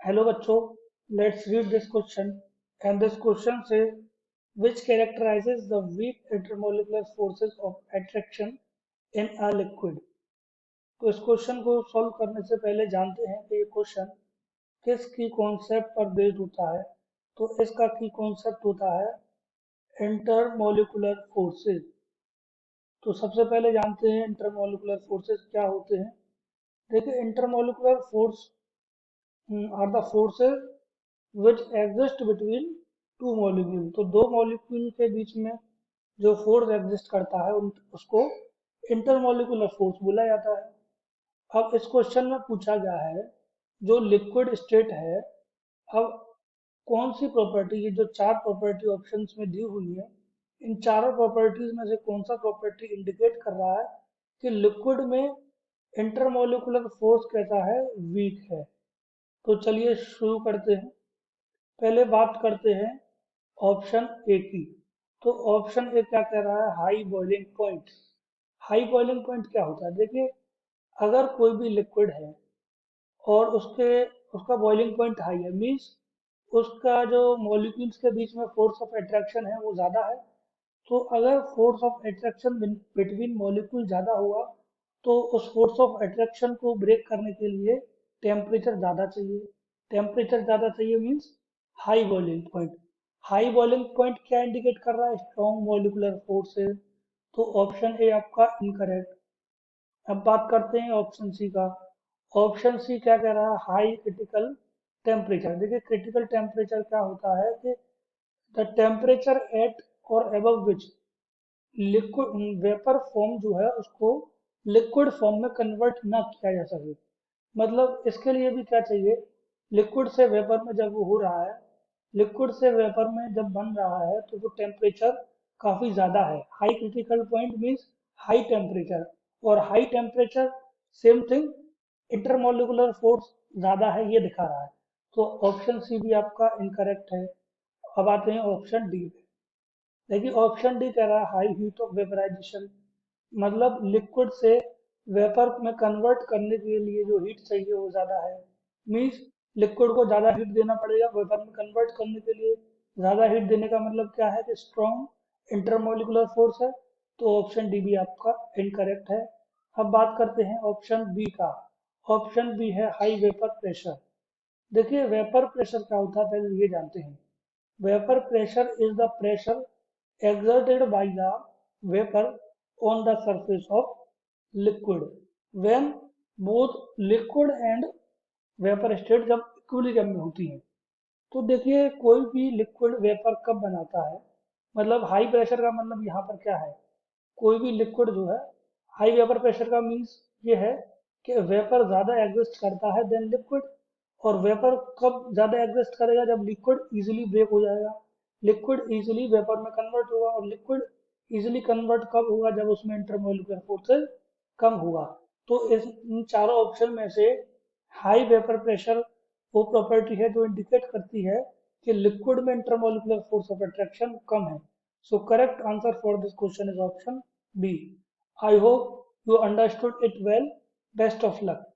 Hello बच्चों, let's read this question and this question से which characterizes the weak intermolecular forces of attraction in a liquid। तो इस question को solve करने से पहले जानते हैं कि ये क्वेश्चन किस की कॉन्सेप्ट पर बेस्ड होता है। तो इसका की कॉन्सेप्ट होता है इंटरमोलिकुलर फोर्सेस। तो सबसे पहले जानते हैं इंटरमोलिकुलर फोर्सेस क्या होते हैं। देखिए, intermolecular force are the forces which exist between two molecule. तो दो मॉलिक्यूल के बीच में जो फोर्स एग्जिस्ट करता है उसको इंटरमॉलिक्यूलर फोर्स बोला जाता है। अब इस क्वेश्चन में पूछा गया है जो लिक्विड स्टेट है, अब कौन सी प्रॉपर्टी, ये जो चार प्रॉपर्टी ऑप्शंस में दी हुई है, इन चारों प्रॉपर्टीज में से कौन सा प्रॉपर्टी इंडिकेट कर रहा है कि लिक्विड में इंटरमॉलिक्यूलर फोर्स कैसा है, वीक है। तो चलिए शुरू करते हैं। पहले बात करते हैं ऑप्शन ए की। तो ऑप्शन ए क्या कह रहा है, high boiling point. High boiling point क्या होता है, देखिए, अगर कोई भी लिक्विड है और उसका बॉइलिंग पॉइंट हाई है, मीन्स उसका जो मॉलिक्यूल्स के बीच में फोर्स ऑफ अट्रैक्शन है वो ज़्यादा है। तो अगर force of attraction between molecule ज़्यादा हुआ तो उस फोर्स ऑफ अट्रैक्शन को ब्रेक करने के लिए टेम्परेचर ज़्यादा चाहिए। टेम्परेचर ज़्यादा चाहिए means high boiling point. High boiling point क्या इंडिकेट कर रहा है, स्ट्रॉन्ग मॉलिकुलर फोर्स है। तो ऑप्शन ए आपका इनकरेक्ट। अब बात करते हैं ऑप्शन सी का। ऑप्शन सी क्या कह रहा है, हाई क्रिटिकल टेम्परेचर। देखिए, क्रिटिकल टेम्परेचर क्या होता है कि द टेम्परेचर एट और अबव विच लिक्विड वेपर फॉर्म जो है उसको लिक्विड फॉर्म में कन्वर्ट ना किया जा सके। मतलब इसके लिए भी क्या चाहिए, लिक्विड से वेपर में जब वो हो रहा है, लिक्विड से वेपर में जब बन रहा है तो वो टेम्परेचर काफ़ी ज़्यादा है। High critical point means high temperature, और high temperature same thing, intermolecular force ज़्यादा है, ये दिखा रहा है। तो ऑप्शन सी भी आपका इनकरेक्ट है। अब आते हैं ऑप्शन डी पे। देखिए, ऑप्शन डी कह रहा है हाई हीट ऑफ वेपराइजेशन। मतलब लिक्विड से वेपर में कन्वर्ट करने के लिए जो हीट चाहिए वो ज़्यादा है। मीन्स लिक्विड को ज़्यादा हीट देना पड़ेगा वेपर में कन्वर्ट करने के लिए। ज़्यादा हीट देने का मतलब क्या है कि स्ट्रॉन्ग इंटरमोलिकुलर फोर्स है। तो ऑप्शन डी भी आपका इनकरेक्ट है। अब बात करते हैं ऑप्शन बी का। ऑप्शन बी है हाई वेपर प्रेशर। देखिए, वेपर प्रेशर क्या होता है पहले ये जानते हैं। Vapor pressure is the pressure exerted by the vapor on the surface of liquid when both liquid and vapor state जब इक्विलिब्रियम में होती हैं। तो देखिए, कोई भी लिक्विड वेपर कब बनाता है, मतलब हाई प्रेशर का मतलब यहाँ पर क्या है, कोई भी लिक्विड जो है, हाई वेपर प्रेशर का मीन्स ये है कि वेपर ज़्यादा एग्जिस्ट करता है देन लिक्विड। और वेपर कब ज़्यादा एग्जिस्ट करेगा, जब लिक्विड इजीली ब्रेक हो जाएगा, लिक्विड इजीली वेपर में कन्वर्ट होगा। और लिक्विड इजीली कन्वर्ट कब होगा, जब उसमें इंटरमोलिकुलर फोर्सेस कम होगा। तो इन चारों ऑप्शन में से हाई वेपर प्रेशर वो प्रॉपर्टी है जो इंडिकेट करती है कि लिक्विड में इंटरमोलिकुलर फोर्स ऑफ अट्रैक्शन कम है। So correct answer for this question is option B. I hope you understood it well. Best of luck.